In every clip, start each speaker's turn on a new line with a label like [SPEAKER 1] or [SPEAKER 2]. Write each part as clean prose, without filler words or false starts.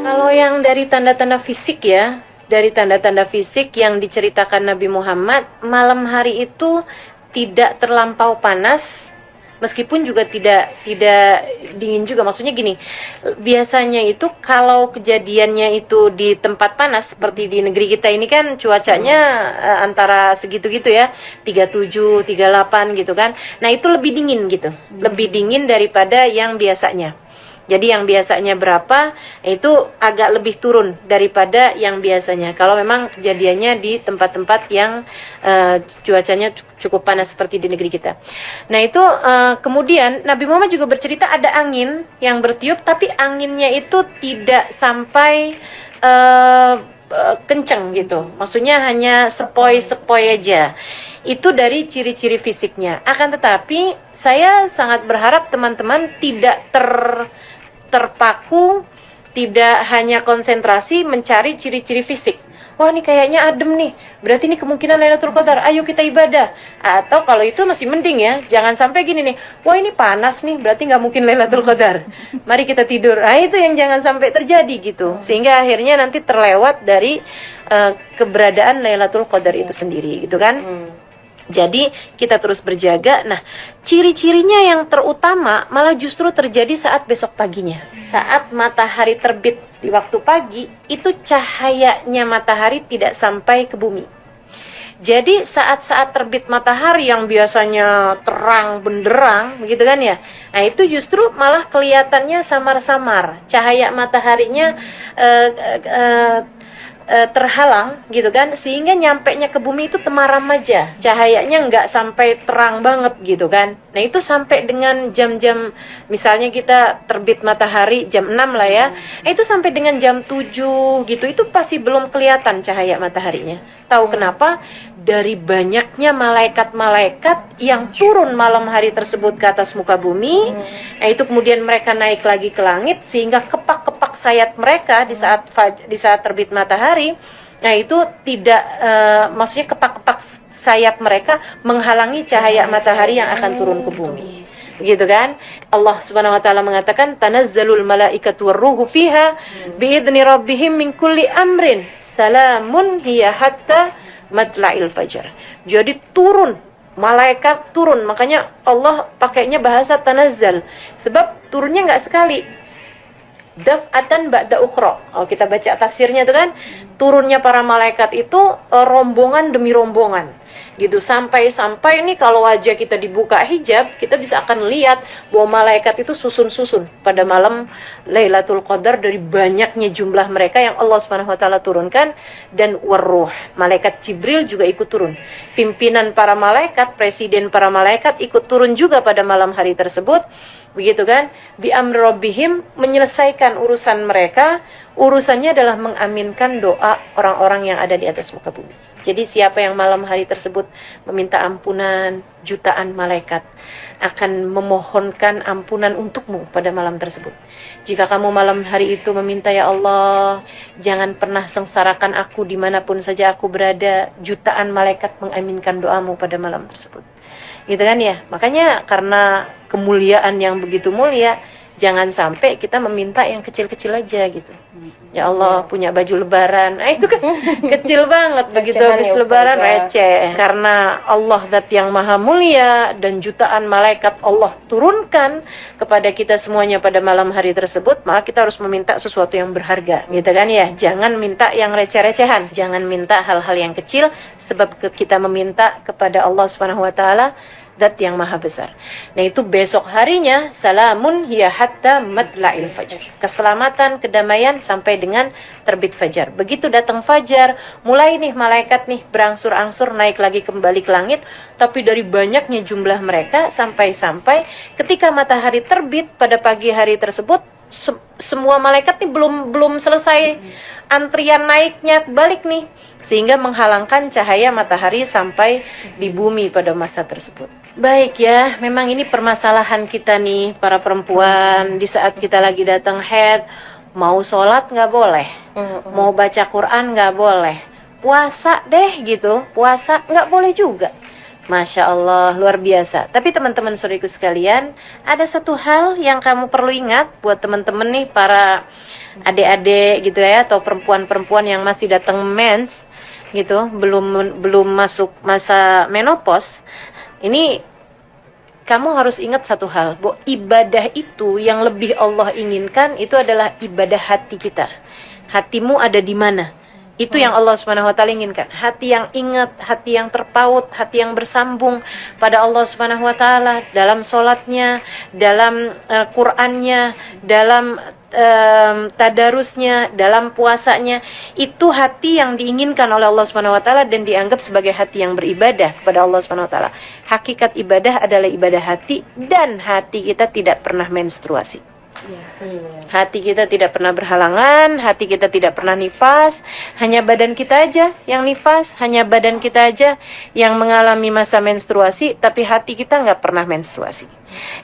[SPEAKER 1] Kalau yang dari tanda-tanda fisik ya, dari tanda-tanda fisik yang diceritakan Nabi Muhammad, malam hari itu tidak terlampau panas, meskipun juga tidak dingin juga. Maksudnya gini, biasanya itu kalau kejadiannya itu di tempat panas seperti di negeri kita ini kan cuacanya antara segitu-gitu ya, 37, 38 gitu kan. Nah, itu lebih dingin gitu. Lebih dingin daripada yang biasanya. Jadi yang biasanya berapa, itu agak lebih turun daripada yang biasanya. Kalau memang kejadiannya di tempat-tempat yang cuacanya cukup panas seperti di negeri kita. Nah itu kemudian Nabi Muhammad juga bercerita ada angin yang bertiup, tapi anginnya itu tidak sampai kenceng gitu. Maksudnya hanya sepoi-sepoi aja. Itu dari ciri-ciri fisiknya. Akan tetapi saya sangat berharap teman-teman tidak terpaku, tidak hanya konsentrasi mencari ciri-ciri fisik. Wah, ini kayaknya adem nih, berarti ini kemungkinan Lailatul Qadar, ayo kita ibadah. Atau kalau itu masih mending ya, jangan sampai gini nih, wah ini panas nih, berarti nggak mungkin Lailatul Qadar, mari kita tidur. Nah itu yang jangan sampai terjadi gitu, sehingga akhirnya nanti terlewat dari keberadaan Lailatul Qadar itu sendiri gitu kan. Jadi kita terus berjaga. Nah, ciri-cirinya yang terutama malah justru terjadi saat besok paginya. Saat matahari terbit di waktu pagi, itu cahayanya matahari tidak sampai ke bumi. Jadi saat-saat terbit matahari yang biasanya terang benderang, begitu kan ya. Nah, itu justru malah kelihatannya samar-samar. Cahaya mataharinya terhalang gitu kan, sehingga nyampenya ke bumi itu temaram aja, cahayanya nggak sampai terang banget gitu kan. Nah itu sampai dengan jam-jam, misalnya kita terbit matahari jam 6 lah ya, itu sampai dengan jam 7 gitu, itu pasti belum kelihatan cahaya mataharinya. Tahu kenapa? Dari banyaknya malaikat-malaikat yang turun malam hari tersebut ke atas muka bumi. Nah itu kemudian mereka naik lagi ke langit, sehingga kepak-kepak sayap mereka di saat terbit matahari, nah itu tidak maksudnya kepak-kepak sayap mereka menghalangi cahaya matahari yang akan turun ke bumi. Begitu kan? Allah Subhanahu wa taala mengatakan tanazzalul malaikatu warruhu fiha biidzni rabbihim min kulli amrin salamun hiya hatta matla'il fajar. Jadi turun, malaikat turun, makanya Allah pakainya bahasa tanazzal, sebab turunnya nggak sekali, daf'atan ba'da ukhra. Oh, kita baca tafsirnya itu kan, turunnya para malaikat itu rombongan demi rombongan gitu, sampai nih kalau aja kita dibuka hijab, kita bisa akan lihat bahwa malaikat itu susun-susun pada malam Lailatul Qadar dari banyaknya jumlah mereka yang Allah Subhanahu wa taala turunkan. Dan warruh, malaikat Jibril juga ikut turun. Pimpinan para malaikat, presiden para malaikat ikut turun juga pada malam hari tersebut. Begitu kan? Bi amri rabbihim, menyelesaikan urusan mereka. Urusannya adalah mengaminkan doa orang-orang yang ada di atas muka bumi. Jadi siapa yang malam hari tersebut meminta ampunan, jutaan malaikat akan memohonkan ampunan untukmu pada malam tersebut. Jika kamu malam hari itu meminta, ya Allah, jangan pernah sengsarakan aku dimanapun saja aku berada, jutaan malaikat mengaminkan doamu pada malam tersebut. Gitu kan ya? Makanya karena kemuliaan yang begitu mulia, jangan sampai kita meminta yang kecil-kecil aja gitu. Ya Allah, punya baju lebaran, itu kan kecil banget. Begitu habis lebaran receh. Karena Allah zat yang maha mulia dan jutaan malaikat Allah turunkan kepada kita semuanya pada malam hari tersebut, maka kita harus meminta sesuatu yang berharga, gitu kan ya. Jangan minta yang receh-recehan, jangan minta hal-hal yang kecil, sebab kita meminta kepada Allah Subhanahu wa taala, zat yang maha besar. Nah itu besok harinya salamun hiya hatta matla'il fajar. Keselamatan, kedamaian sampai dengan terbit fajar. Begitu datang fajar, mulai nih malaikat nih berangsur-angsur naik lagi kembali ke langit, tapi dari banyaknya jumlah mereka sampai-sampai ketika matahari terbit pada pagi hari tersebut, semua malaikat nih belum selesai antrian naiknya balik nih, sehingga menghalangkan cahaya matahari sampai di bumi pada masa tersebut. Baik ya, memang ini permasalahan kita nih para perempuan. Di saat kita lagi datang haid, mau sholat nggak boleh, mau baca Quran nggak boleh, puasa deh gitu, puasa nggak boleh juga. Masya Allah, luar biasa. Tapi teman-teman saudariku sekalian, ada satu hal yang kamu perlu ingat buat teman-teman nih, para adik-adik gitu ya, atau perempuan-perempuan yang masih datang mens gitu, belum masuk masa menopause. Ini kamu harus ingat satu hal, bahwa ibadah itu yang lebih Allah inginkan itu adalah ibadah hati kita. Hatimu ada di mana? Itu yang Allah Subhanahu wa taala inginkan. Hati yang ingat, hati yang terpaut, hati yang bersambung pada Allah Subhanahu wa taala dalam salatnya, dalam Qur'annya, dalam tadarusnya, dalam puasanya. Itu hati yang diinginkan oleh Allah Subhanahu wa taala dan dianggap sebagai hati yang beribadah kepada Allah Subhanahu wa taala. Hakikat ibadah adalah ibadah hati, dan hati kita tidak pernah menstruasi. Hati kita tidak pernah berhalangan, hati kita tidak pernah nifas. Hanya badan kita aja yang nifas, hanya badan kita aja yang mengalami masa menstruasi, tapi hati kita nggak pernah menstruasi.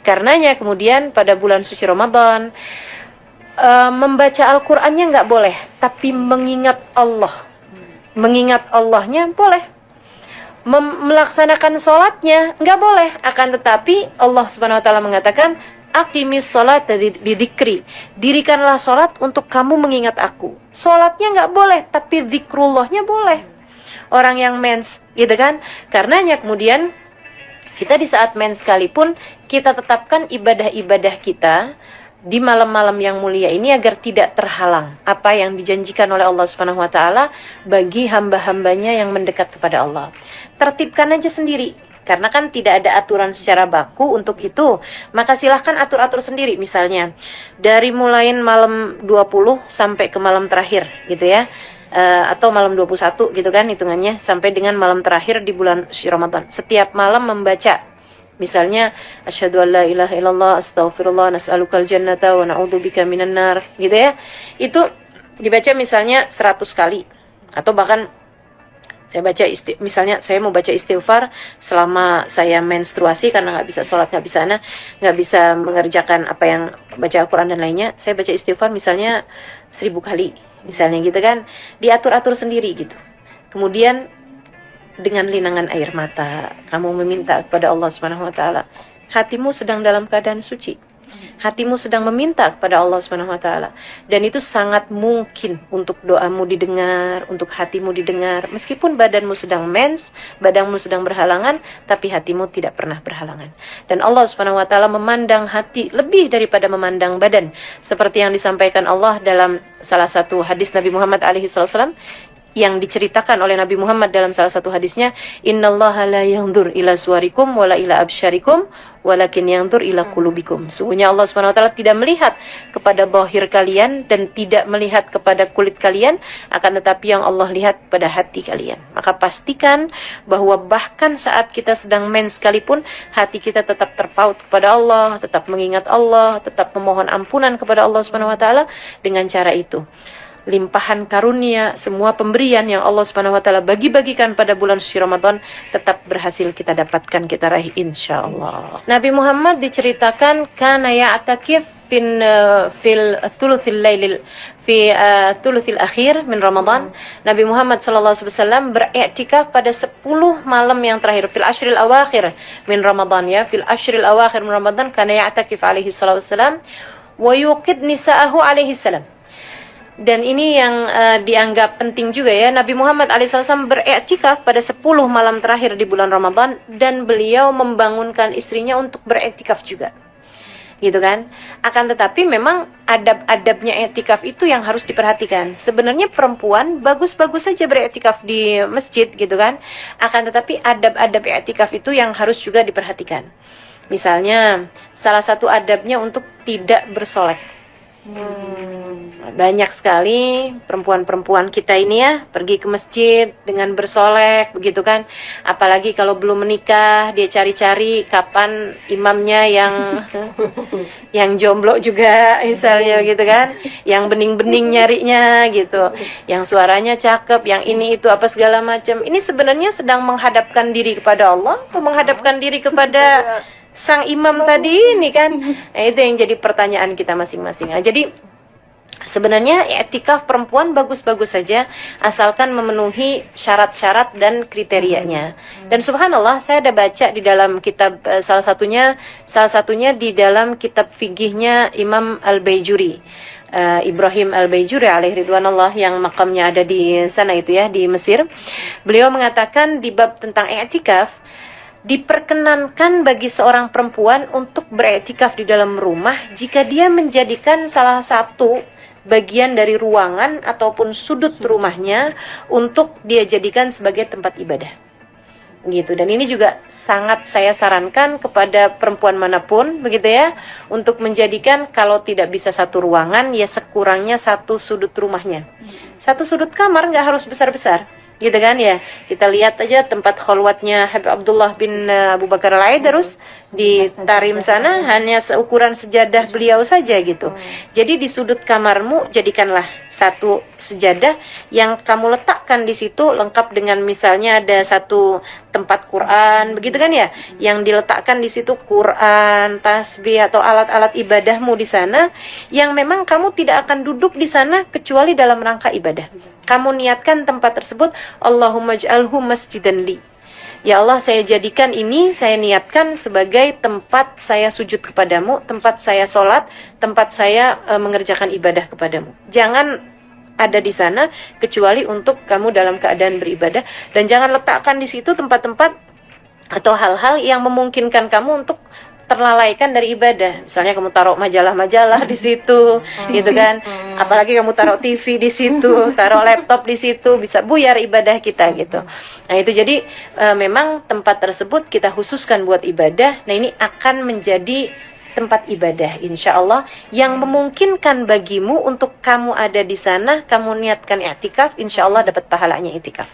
[SPEAKER 1] Karenanya kemudian pada bulan suci Ramadan, membaca Al-Qur'annya nggak boleh, tapi mengingat Allah. Mengingat Allahnya boleh. Melaksanakan sholatnya nggak boleh, akan tetapi Allah Subhanahu wa taala mengatakan, aqimis sholat bidzikri, dirikanlah sholat untuk kamu mengingat aku. Sholatnya nggak boleh, tapi zikrullahnya boleh. Orang yang mens, gitu kan? Karenanya kemudian kita di saat mens sekalipun, kita tetapkan ibadah-ibadah kita di malam-malam yang mulia ini agar tidak terhalang apa yang dijanjikan oleh Allah Subhanahu wa taala bagi hamba-hambanya yang mendekat kepada Allah. Tertibkan aja sendiri. Karena kan tidak ada aturan secara baku untuk itu, maka silahkan atur-atur sendiri. Misalnya dari mulai malam 20 sampai ke malam terakhir gitu ya, atau malam 21 gitu kan hitungannya, sampai dengan malam terakhir di bulan suci Ramadan. Setiap malam membaca, misalnya asyhadu an la ilaha illallah, astaghfirullah, nas'alukal jannata wa na'udzubika minan nar gitu ya. Itu dibaca misalnya 100 kali, atau bahkan saya baca misalnya saya mau baca istighfar selama saya menstruasi karena nggak bisa sholat, nggak bisa mengerjakan apa yang baca Al-Quran dan lainnya. Saya baca istighfar misalnya 1000 kali, misalnya gitu kan. Diatur-atur sendiri gitu. Kemudian dengan linangan air mata kamu meminta kepada Allah Subhanahu wa taala. Hatimu sedang dalam keadaan suci. Hatimu sedang meminta kepada Allah Subhanahu wa taala, dan itu sangat mungkin untuk doamu didengar, untuk hatimu didengar, meskipun badanmu sedang mens, badanmu sedang berhalangan, tapi hatimu tidak pernah berhalangan. Dan Allah Subhanahu wa taala memandang hati lebih daripada memandang badan, seperti yang disampaikan Allah dalam salah satu hadis Nabi Muhammad SAW, yang diceritakan oleh Nabi Muhammad dalam salah satu hadisnya, innallaha la yanzur ila suwarikum wala ila absyarikum walakin yanzur ila qulubikum. Sungguhnya Allah Subhanahu wa taala tidak melihat kepada zahir kalian dan tidak melihat kepada kulit kalian, akan tetapi yang Allah lihat pada hati kalian. Maka pastikan bahwa bahkan saat kita sedang mens sekalipun, hati kita tetap terpaut kepada Allah, tetap mengingat Allah, tetap memohon ampunan kepada Allah Subhanahu wa taala. Dengan cara itu, limpahan karunia, semua pemberian yang Allah Subhanahu wa taala bagi-bagikan pada bulan suci Ramadan tetap berhasil kita dapatkan, kita raih insyaallah. Nabi Muhammad diceritakan kana ya'takif fil thuluthil lailil fi thuluthil akhir min Ramadan. Nabi Muhammad sallallahu alaihi wasallam beriktikaf pada 10 malam yang terakhir, fil ashril awakhir min Ramadan ya, fil ashril awakhir min Ramadan kana ya'takif alaihi sallallahu alaihi wasallam wa yuqid nisa'ahu alaihi salam. Dan ini yang dianggap penting juga ya, Nabi Muhammad SAW beriktikaf pada 10 malam terakhir di bulan Ramadan, dan beliau membangunkan istrinya untuk beriktikaf juga, gitu kan. Akan tetapi memang adab-adabnya iktikaf itu yang harus diperhatikan. Sebenarnya perempuan bagus-bagus saja beriktikaf di masjid gitu kan, akan tetapi adab-adab iktikaf itu yang harus juga diperhatikan. Misalnya salah satu adabnya untuk tidak bersolek. Banyak sekali perempuan-perempuan kita ini ya pergi ke masjid dengan bersolek begitu kan. Apalagi kalau belum menikah, dia cari-cari kapan imamnya yang jomblo juga misalnya gitu kan, yang bening-bening nyarinya gitu, yang suaranya cakep, yang ini itu apa segala macam. Ini sebenarnya sedang menghadapkan diri kepada Allah atau menghadapkan diri kepada sang imam tadi ini kan. Nah, itu yang jadi pertanyaan kita masing-masing. Nah, jadi Sebenarnya i'tikaf perempuan bagus-bagus saja asalkan memenuhi syarat-syarat dan kriterianya. Dan subhanallah, saya ada baca di dalam kitab salah satunya di dalam kitab fikihnya Imam Al-Baijuri. Ibrahim Al-Baijuri alaihi ridwanullah yang makamnya ada di sana itu ya, di Mesir. Beliau mengatakan di bab tentang i'tikaf, diperkenankan bagi seorang perempuan untuk beriktikaf di dalam rumah jika dia menjadikan salah satu bagian dari ruangan ataupun sudut rumahnya untuk dia jadikan sebagai tempat ibadah. Gitu. Dan ini juga sangat saya sarankan kepada perempuan manapun begitu ya, untuk menjadikan kalau tidak bisa satu ruangan ya sekurangnya satu sudut rumahnya. Satu sudut kamar, nggak harus besar-besar. Gitu kan ya. Kita lihat aja tempat kholwatnya Habib Abdullah bin Abu Bakar Al-Aidarus di Tarim sana, hanya seukuran sejadah beliau saja gitu. Jadi di sudut kamarmu jadikanlah satu sejadah yang kamu letakkan di situ, lengkap dengan misalnya ada satu tempat Quran begitu kan ya, yang diletakkan di situ Quran, tasbih atau alat-alat ibadahmu di sana, yang memang kamu tidak akan duduk di sana kecuali dalam rangka ibadah. Kamu niatkan tempat tersebut, Allahumma ij'alhu masjidan li. Ya Allah, saya jadikan ini, saya niatkan sebagai tempat saya sujud kepadamu, tempat saya sholat, tempat saya mengerjakan ibadah kepadamu. Jangan ada di sana kecuali untuk kamu dalam keadaan beribadah, dan jangan letakkan di situ tempat-tempat atau hal-hal yang memungkinkan kamu untuk terlalaikan dari ibadah. Misalnya kamu taruh majalah-majalah di situ, gitu kan. Apalagi kamu taruh TV di situ, taruh laptop di situ, bisa buyar ibadah kita gitu. Nah itu jadi memang tempat tersebut kita khususkan buat ibadah. Nah ini akan menjadi tempat ibadah insya Allah yang memungkinkan bagimu untuk kamu ada di sana, kamu niatkan i'tikaf, insya Allah dapat pahalanya i'tikaf.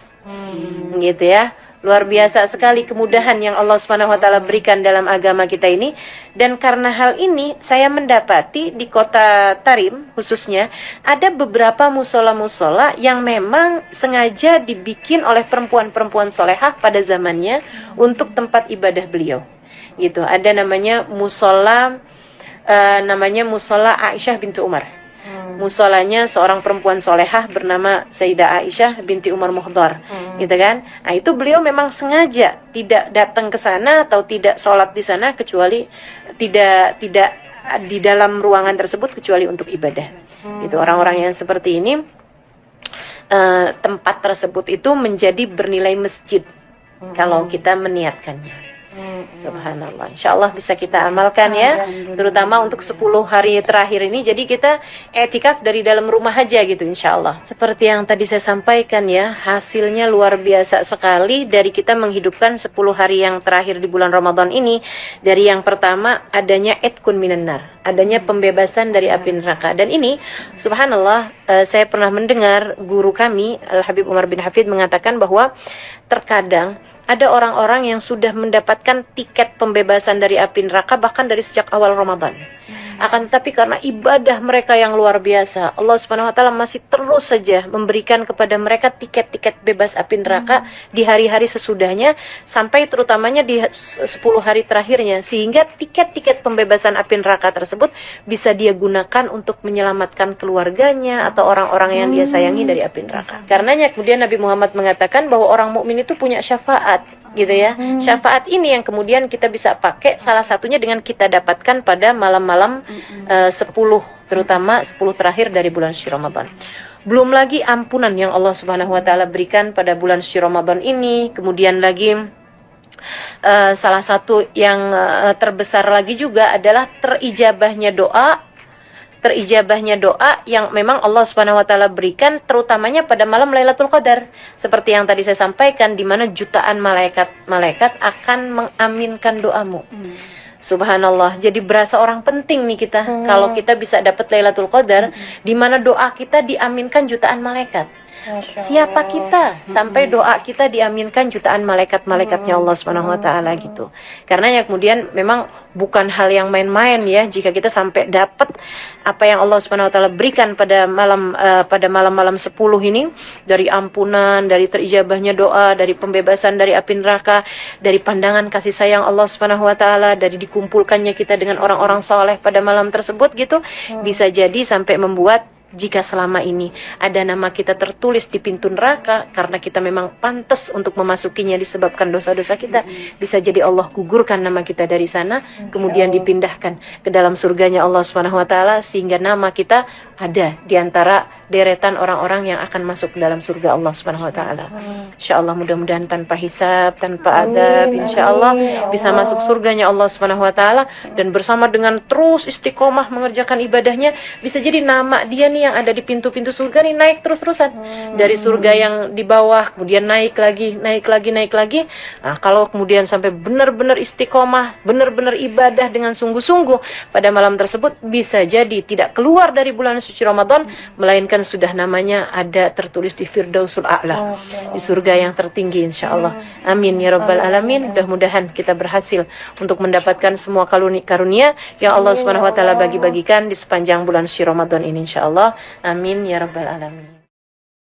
[SPEAKER 1] Gitu ya. Luar biasa sekali kemudahan yang Allah SWT berikan dalam agama kita ini. Dan karena hal ini saya mendapati di kota Tarim khususnya ada beberapa musola-musola yang memang sengaja dibikin oleh perempuan-perempuan solehah pada zamannya untuk tempat ibadah beliau. Gitu. Ada namanya musola Aisyah binti Umar. Musolanya seorang perempuan solehah bernama Sayyidah Aisyah binti Umar Muhdar, gitu kan? Nah itu beliau memang sengaja tidak datang ke sana atau tidak sholat di sana kecuali tidak di dalam ruangan tersebut kecuali untuk ibadah. Itu orang-orang yang seperti ini, tempat tersebut itu menjadi bernilai masjid kalau kita meniatkannya. Subhanallah, insya Allah bisa kita amalkan ya, terutama untuk 10 hari terakhir ini. Jadi kita i'tikaf dari dalam rumah aja gitu insya Allah. Seperti yang tadi saya sampaikan ya, hasilnya luar biasa sekali dari kita menghidupkan 10 hari yang terakhir di bulan Ramadan ini. Dari yang pertama adanya itqun minan nar, adanya pembebasan dari api neraka. Dan ini subhanallah, saya pernah mendengar guru kami Al-Habib Umar bin Hafid mengatakan bahwa terkadang ada orang-orang yang sudah mendapatkan tiket pembebasan dari api neraka bahkan dari sejak awal Ramadan. Akan tetapi karena ibadah mereka yang luar biasa, Allah Subhanahu wa taala masih terus saja memberikan kepada mereka tiket-tiket bebas api neraka di hari-hari sesudahnya, sampai terutamanya di 10 hari terakhirnya, sehingga tiket-tiket pembebasan api neraka tersebut bisa dia gunakan untuk menyelamatkan keluarganya atau orang-orang yang dia sayangi dari api neraka. Karenanya kemudian Nabi Muhammad mengatakan bahwa orang mukmin itu punya syafaat, gitu ya. Syafaat ini yang kemudian kita bisa pakai salah satunya dengan kita dapatkan pada malam-malam 10, terutama 10 terakhir dari bulan suci Ramadan. Belum lagi ampunan yang Allah Subhanahu wa taala berikan pada bulan suci Ramadan ini. Kemudian lagi salah satu yang terbesar lagi juga adalah terijabahnya doa yang memang Allah Subhanahu wa taala berikan terutamanya pada malam Lailatul Qadar. Seperti yang tadi saya sampaikan, di mana jutaan malaikat akan mengaminkan doamu. Subhanallah. Jadi berasa orang penting nih kita kalau kita bisa dapat Lailatul Qadar di mana doa kita diaminkan jutaan malaikat. Siapa kita sampai doa kita diaminkan jutaan malaikat-malaikatnya Allah Subhanahu wa taala gitu. Karena ya kemudian memang bukan hal yang main-main ya jika kita sampai dapat apa yang Allah Subhanahu wa taala berikan pada malam-malam 10 ini, dari ampunan, dari terijabahnya doa, dari pembebasan dari api neraka, dari pandangan kasih sayang Allah Subhanahu wa taala, dari dikumpulkannya kita dengan orang-orang saleh pada malam tersebut gitu. Bisa jadi sampai membuat jika selama ini ada nama kita tertulis di pintu neraka karena kita memang pantas untuk memasukinya disebabkan dosa-dosa kita, bisa jadi Allah gugurkan nama kita dari sana, kemudian dipindahkan ke dalam surganya Allah Subhanahu wa taala, sehingga nama kita ada di antara deretan orang-orang yang akan masuk ke dalam surga Allah Subhanahu wa taala. Insyaallah mudah-mudahan tanpa hisab, tanpa adab, insyaallah bisa masuk surganya Allah Subhanahu wa taala, dan bersama dengan terus istiqomah mengerjakan ibadahnya, bisa jadi nama dia nih yang ada di pintu-pintu surga nih naik terus-terusan. Dari surga yang di bawah kemudian naik lagi. Nah, kalau kemudian sampai benar-benar istiqomah, benar-benar ibadah dengan sungguh-sungguh pada malam tersebut, bisa jadi tidak keluar dari bulan suci Ramadan, melainkan sudah namanya ada tertulis di Firdausul A'la, di surga yang tertinggi insyaallah. Amin ya rabbal alamin. Mudah-mudahan kita berhasil untuk mendapatkan semua karunia yang Allah Subhanahu wa taala bagi-bagikan di sepanjang bulan suci Ramadan ini insyaallah. Amin ya rabbal alamin.